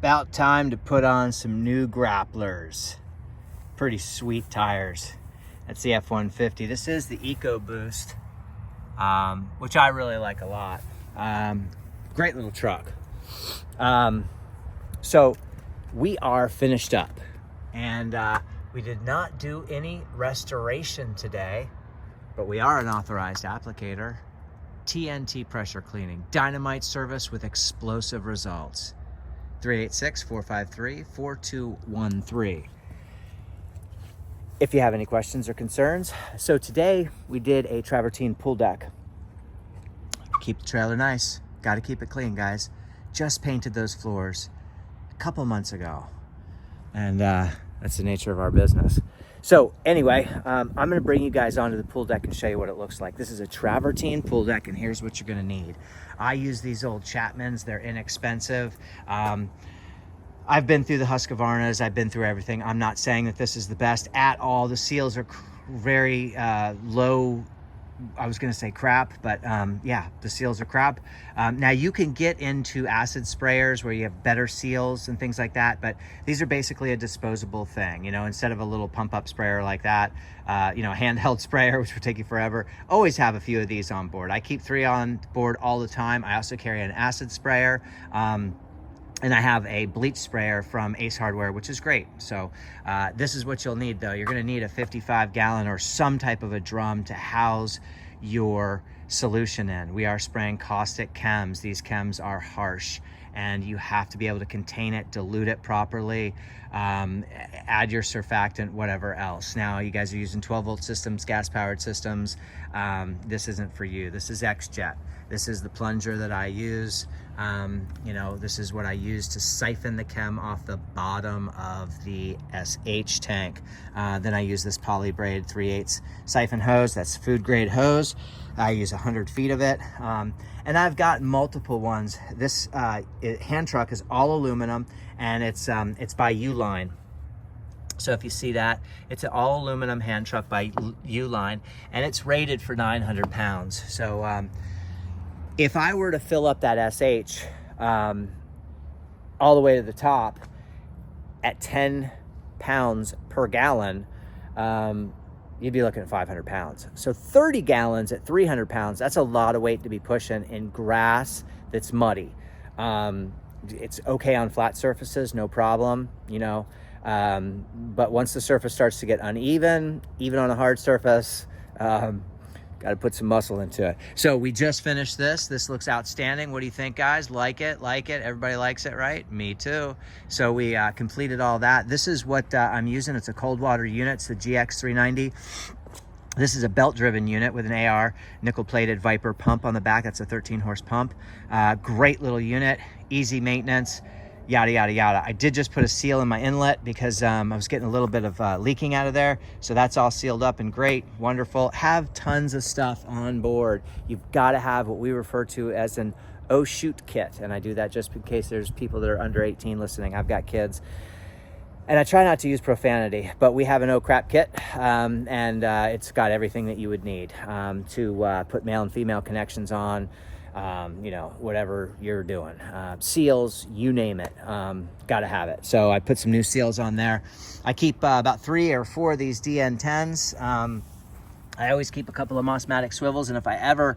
About time to put on some new grapplers. Pretty sweet tires. That's the F-150. This is the EcoBoost, which I really like a lot. Great little truck. So we are finished up, and we did not do any restoration today, but we are an authorized applicator. TNT pressure cleaning, dynamite service with explosive results. 386-453-4213. If you have any questions or concerns. So today we did a Travertine pool deck. Keep the trailer nice. Got to keep it clean, guys. Just painted those floors a couple months ago. And that's the nature of our business. So anyway, I'm going to bring you guys onto the pool deck and show you what it looks like. This is a Travertine pool deck, and here's what you're going to need. I use these old Chapmans. They're inexpensive. I've been through the Husqvarnas. I've been through everything. I'm not saying that this is the best at all. The seals are very low. I was going to say crap, but yeah, the seals are crap. Now you can get into acid sprayers where you have better seals and things like that, but these are basically a disposable thing. You know, instead of a little pump up sprayer like that, you know, a handheld sprayer, which would take you forever, always have a few of these on board. I keep 3 on board all the time. I also carry an acid sprayer. And I have a bleach sprayer from Ace Hardware, which is great. So this is what you'll need, though. You're going to need a 55-gallon or some type of a drum to house your solution in. We are spraying caustic chems. These chems are harsh, and you have to be able to contain it, dilute it properly, add your surfactant, whatever else. Now, you guys are using 12-volt systems, gas-powered systems. This isn't for you. This is X-Jet. This is the plunger that I use. You know, this is what I use to siphon the chem off the bottom of the SH tank. Then I use this polybraid 3/8 siphon hose. That's food grade hose. I use 100 feet of it. And I've got multiple ones. This hand truck is all aluminum, and it's by Uline. So if you see that, it's an all aluminum hand truck by Uline, and it's rated for 900 pounds. So if I were to fill up that SH all the way to the top at 10 pounds per gallon, you'd be looking at 500 pounds. So 30 gallons at 300 pounds, that's a lot of weight to be pushing in grass that's muddy. It's okay on flat surfaces, no problem, you know. But once the surface starts to get uneven, even on a hard surface, got to put some muscle into it. So we just finished this. This looks outstanding. What do you think, guys? Like it? Like it? Everybody likes it, right? Me too. So we completed all that. This is what I'm using. It's a cold water unit. It's the GX390. This is a belt-driven unit with an AR nickel-plated Viper pump on the back. That's a 13-horse pump. Great little unit. Easy maintenance. Yada, yada, yada. I did just put a seal in my inlet because I was getting a little bit of leaking out of there. So that's all sealed up and great, wonderful. Have tons of stuff on board. You've got to have what we refer to as an oh shoot kit. And I do that just in case there's people that are under 18 listening. I've got kids. And I try not to use profanity, but we have an oh crap kit, and it's got everything that you would need to put male and female connections on. You know, whatever you're doing, seals, you name it, got to have it. So I put some new seals on there. I keep about 3 or 4 of these DN10s. I always keep a couple of Mossmatic swivels, and if I ever,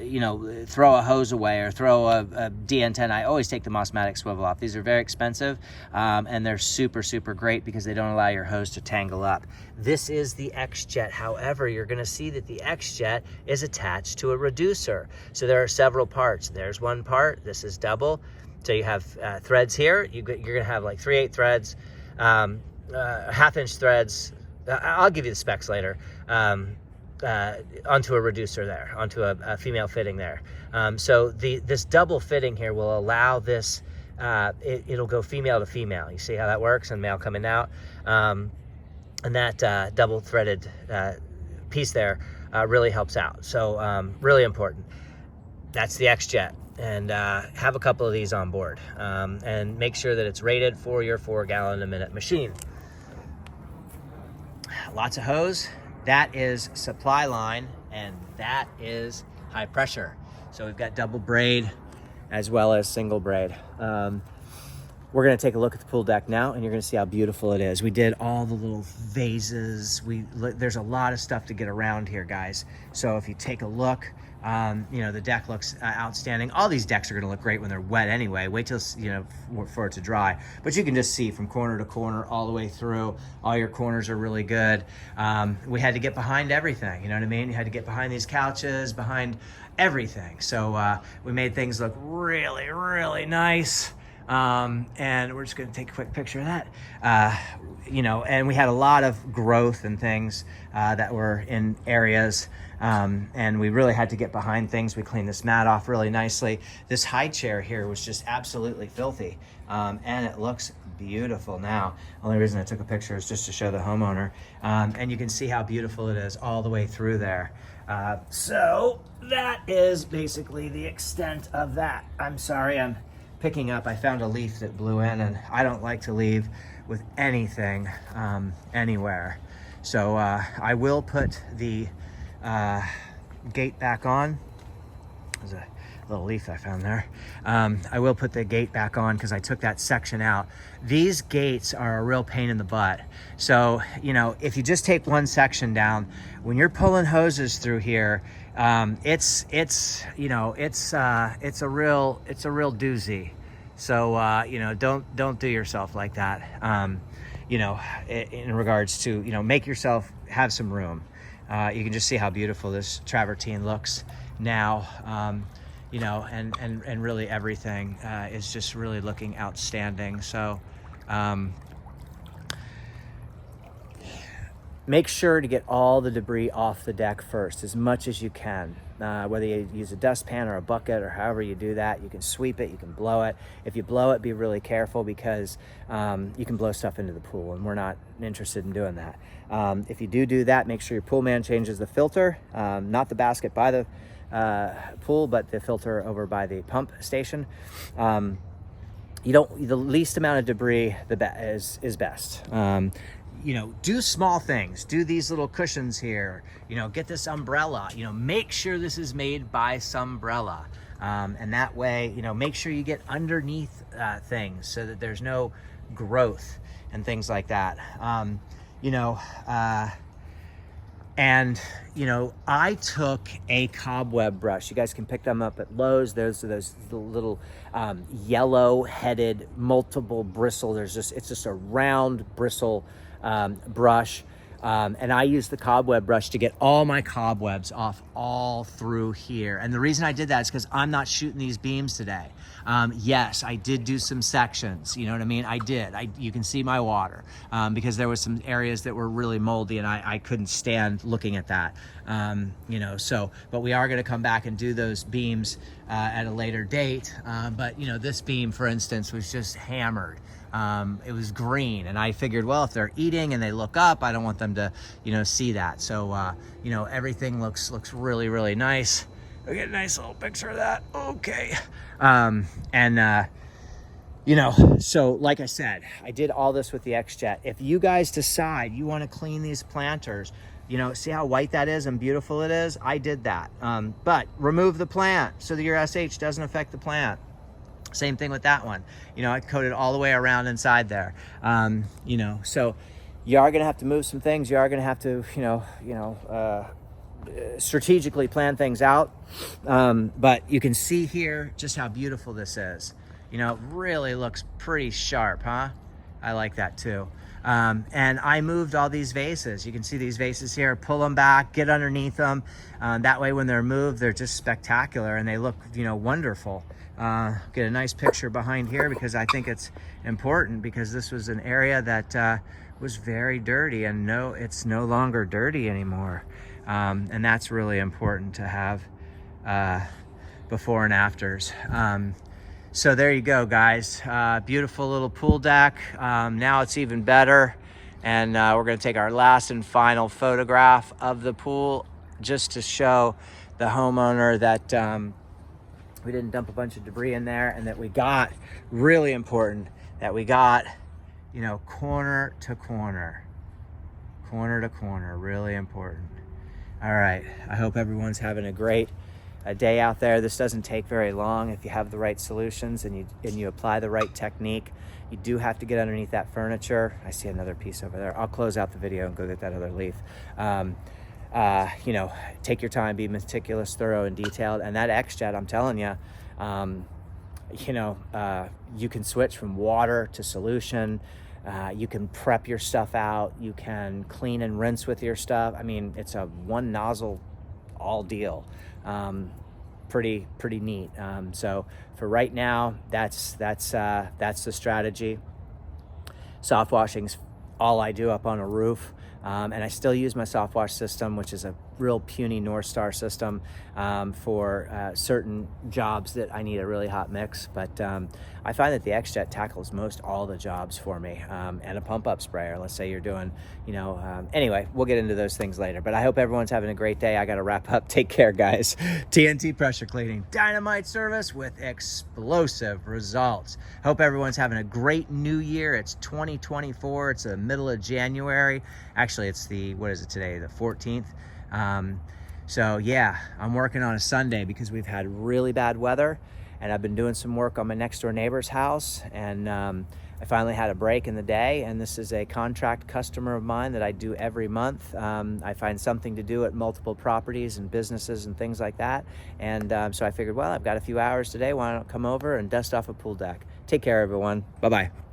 you know, throw a hose away or throw a DN10, I always take the Mossmatic swivel off. These are very expensive, and they're super, super great because they don't allow your hose to tangle up. This is the X-Jet. However, you're going to see that the X-Jet is attached to a reducer. So there are several parts. There's one part. This is double. So you have threads here. You're going to have like 3/8 threads, 1/2-inch threads. I'll give you the specs later, onto a reducer there, onto a female fitting there. So this double fitting here will allow this, it'll go female to female. You see how that works, and male coming out. And that double threaded piece there really helps out. So really important. That's the X-Jet. And have a couple of these on board, and make sure that it's rated for your 4-gallon-a-minute machine. Lots of hose. That is supply line, and that is high pressure. So we've got double braid as well as single braid. we're going to take a look at the pool deck now, and you're going to see how beautiful it is. We did all the little vases. There's a lot of stuff to get around here, guys. So if you take a look, you know, the deck looks outstanding. All these decks are going to look great when they're wet anyway. Wait till, you know, for it to dry. But you can just see from corner to corner all the way through. All your corners are really good. We had to get behind everything, you know what I mean? You had to get behind these couches, behind everything. So we made things look really, really nice. And we're just going to take a quick picture of that. You know, and we had a lot of growth and things that were in areas, and we really had to get behind things. We cleaned this mat off really nicely. This high chair here was just absolutely filthy, and it looks beautiful now. Only reason I took a picture is just to show the homeowner, and you can see how beautiful it is all the way through there. So that is basically the extent of that. I'm sorry, I'm picking up, I found a leaf that blew in, and I don't like to leave with anything anywhere. So I will put the gate back on. There's a little leaf I found there. I will put the gate back on because I took that section out. These gates are a real pain in the butt. So, you know, if you just take one section down, when you're pulling hoses through here, it's a real doozy. So you know, don't do yourself like that. You know, in regards to, you know, make yourself have some room. You can just see how beautiful this travertine looks now. You know, and really everything is just really looking outstanding. So make sure to get all the debris off the deck first, as much as you can. Whether you use a dustpan or a bucket or however you do that, you can sweep it, you can blow it. If you blow it, be really careful because you can blow stuff into the pool, and we're not interested in doing that. If you do that, make sure your pool man changes the filter, not the basket by the pool, but the filter over by the pump station. The least amount of debris is best. You know, do small things. Do these little cushions here. You know, get this umbrella. You know, make sure this is made by Sunbrella. And that way, you know, make sure you get underneath things so that there's no growth and things like that. And, you know, I took a cobweb brush. You guys can pick them up at Lowe's. Those little yellow-headed, multiple bristle. It's just a round bristle brush. And I used the cobweb brush to get all my cobwebs off all through here. And the reason I did that is because I'm not shooting these beams today. Yes, I did do some sections, you know what I mean? I did. You can see my water because there was some areas that were really moldy, and I couldn't stand looking at that. You know, but we are going to come back and do those beams at a later date. But, you know, this beam, for instance, was just hammered. It was green, and I figured, well, if they're eating and they look up, I don't want them to, you know, see that. So, you know, everything looks really, really nice. I get a nice little picture of that. Okay. You know, so like I said, I did all this with the X-Jet. If you guys decide you want to clean these planters, you know, see how white that is and beautiful it is? I did that. But remove the plant so that your SH doesn't affect the plant. Same thing with that one. You know, I coated all the way around inside there. You know, so you are going to have to move some things. You are going to have to, strategically plan things out. But you can see here just how beautiful this is. You know, it really looks pretty sharp, huh? I like that too. And I moved all these vases. You can see these vases here, pull them back, get underneath them. That way when they're moved, they're just spectacular and they look, you know, wonderful. Get a nice picture behind here because I think it's important because this was an area that was very dirty, and it's no longer dirty anymore. And that's really important to have before and afters. So there you go, guys. Beautiful little pool deck. Now it's even better. And we're gonna take our last and final photograph of the pool just to show the homeowner that we didn't dump a bunch of debris in there, and that we got, really important, that we got, you know, corner to corner, really important. All right, I hope everyone's having a great a day out there. This doesn't take very long if you have the right solutions and you apply the right technique. You do have to get underneath that furniture. I see another piece over there. I'll close out the video and go get that other leaf. You know, take your time, be meticulous, thorough, and detailed. And that X-Jet, I'm telling you, you know, you can switch from water to solution. You can prep your stuff out. You can clean and rinse with your stuff. I mean, it's a one nozzle all deal. Pretty neat. So for right now, that's the strategy. Soft washing's all I do up on a roof. And I still use my soft wash system, which is a real puny North Star system for certain jobs that I need a really hot mix. But I find that the X-Jet tackles most all the jobs for me, and a pump up sprayer. Let's say you're doing, you know, anyway, we'll get into those things later. But I hope everyone's having a great day. I got to wrap up. Take care, guys. TNT Pressure Cleaning, dynamite service with explosive results. Hope everyone's having a great new year. It's 2024. It's the middle of January. Actually, it's what is it today? The 14th. So yeah, I'm working on a Sunday because we've had really bad weather, and I've been doing some work on my next door neighbor's house, and I finally had a break in the day, and this is a contract customer of mine that I do every month. I find something to do at multiple properties and businesses and things like that, and so I figured, well, I've got a few hours today, why don't I come over and dust off a pool deck. Take care, everyone. Bye-bye.